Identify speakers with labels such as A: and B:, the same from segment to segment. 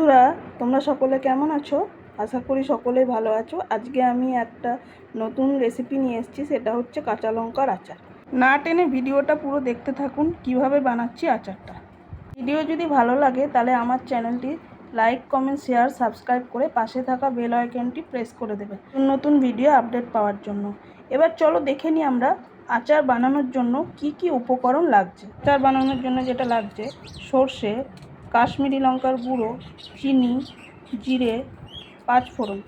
A: বন্ধুরা, তোমরা সকলে কেমন আছো? আশা করি সকলেই ভালো আছো। আজকে আমি একটা নতুন রেসিপি নিয়ে এসেছি, সেটা হচ্ছে কাঁচা লঙ্কার আচার। না টেনে ভিডিওটা পুরো দেখতে থাকুন কিভাবে বানাচ্ছি আচারটা। ভিডিও যদি ভালো লাগে তাহলে আমার চ্যানেলটি লাইক, কমেন্ট, শেয়ার, সাবস্ক্রাইব করে পাশে থাকা বেল আইকনটি প্রেস করে দেবে নতুন নতুন ভিডিও আপডেট পাওয়ার জন্য। এবার চলো দেখে নিই আমরা আচার বানানোর জন্য কি কি উপকরণ লাগছে। আচার বানানোর জন্য যেটা লাগছে: সর্ষে, কাশ্মীরি লঙ্কার গুঁড়ো, চিনি, জিরে, পাঁচফোড়ন,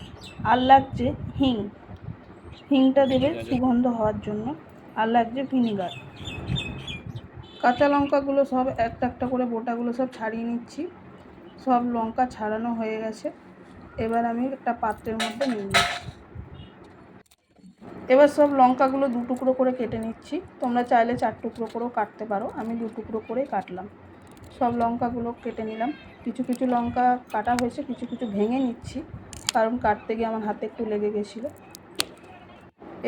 A: আর লাগছে হিং। হিংটা দেবে সুগন্ধ হওয়ার জন্য। আর লাগছে ভিনিগার। কাঁচা লঙ্কাগুলো সব একটা একটা করে বোটাগুলো সব ছাড়িয়ে নিচ্ছি। সব লঙ্কা ছাড়ানো হয়ে গেছে। এবার আমি একটা পাত্রের মধ্যে নিয়ে নিচ্ছি। এবার সব লঙ্কাগুলো দু টুকরো করে কেটে নিচ্ছি। তোমরা চাইলে 4 টুকরো করেও কাটতে পারো, আমি 2 টুকরো করেই কাটলাম। সব লঙ্কাগুলো কেটে নিলাম। কিছু কিছু লঙ্কা কাটা হয়েছে, কিছু কিছু ভেঙে নিচ্ছি, কারণ কাটতে গিয়ে আমার হাতে একটু লেগে গেছিলো।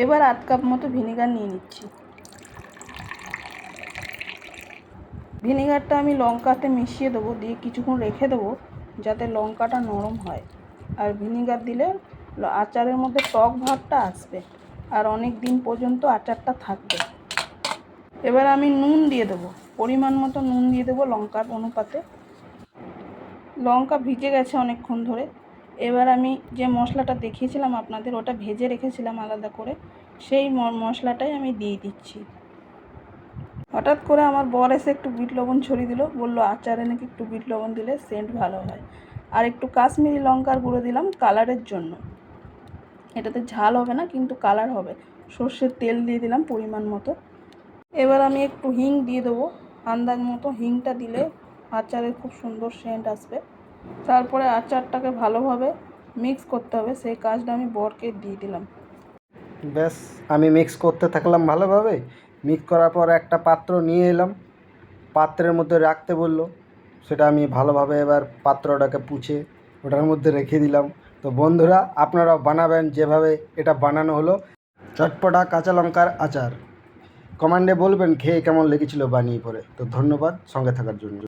A: এবার 1/2 কাপ মতো ভিনিগার নিয়ে নিচ্ছি। ভিনিগারটা আমি লঙ্কাতে মিশিয়ে দেবো, দিয়ে কিছুক্ষণ রেখে দেবো যাতে লঙ্কাটা নরম হয়। আর ভিনিগার দিলে আচারের মধ্যে টক ভাবটা আসবে, আর অনেক দিন পর্যন্ত আচারটা থাকবে। এবার আমি নুন দিয়ে দেবো, পরিমাণ মতো নুন দিয়ে দেবো লঙ্কার অনুপাতে। লঙ্কা ভিজে গেছে অনেকক্ষণ ধরে। এবার আমি যে মশলাটা দেখিয়েছিলাম আপনাদের, ওটা ভেজে রেখেছিলাম আলাদা করে, সেই মশলাটাই আমি দিয়ে দিচ্ছি। হঠাৎ করে আমার বর এসে একটু বিট লবণ ছড়িয়ে দিল, বললো আচারে নাকি একটু বিট লবণ দিলে সেন্ট ভালো হয়। আর একটু কাশ্মীরি লঙ্কার গুঁড়ো দিলাম কালারের জন্য। এটাতে ঝাল হবে না, কিন্তু কালার হবে। সর্ষের তেল দিয়ে দিলাম পরিমাণ মতো। এবার আমি একটু হিং দিয়ে দেবো আন্দাজ মতো। হিংটা দিলে আচারে খুব সুন্দর সেন্ট আসবে। তারপরে আচারটাকে ভালোভাবে মিক্স করতে হবে, সেই কাজটা আমি বরকে দিয়ে দিলাম।
B: ব্যাস, আমি মিক্স করতে থাকলাম ভালোভাবে। মিক্স করার পর একটা পাত্র নিয়ে এলাম, পাত্রের মধ্যে রাখতে বললো, সেটা আমি ভালোভাবে এবার পাত্রটাকে পুছে ওটার মধ্যে রেখে দিলাম। তো বন্ধুরা, আপনারাও বানাবেন যেভাবে এটা বানানো হলো, চটপটা কাঁচা লঙ্কার আচার। কমেন্টে বলবেন খেয়ে কেমন লেগেছিল বানিয়ে পরে। তো ধন্যবাদ সঙ্গে থাকার জন্য।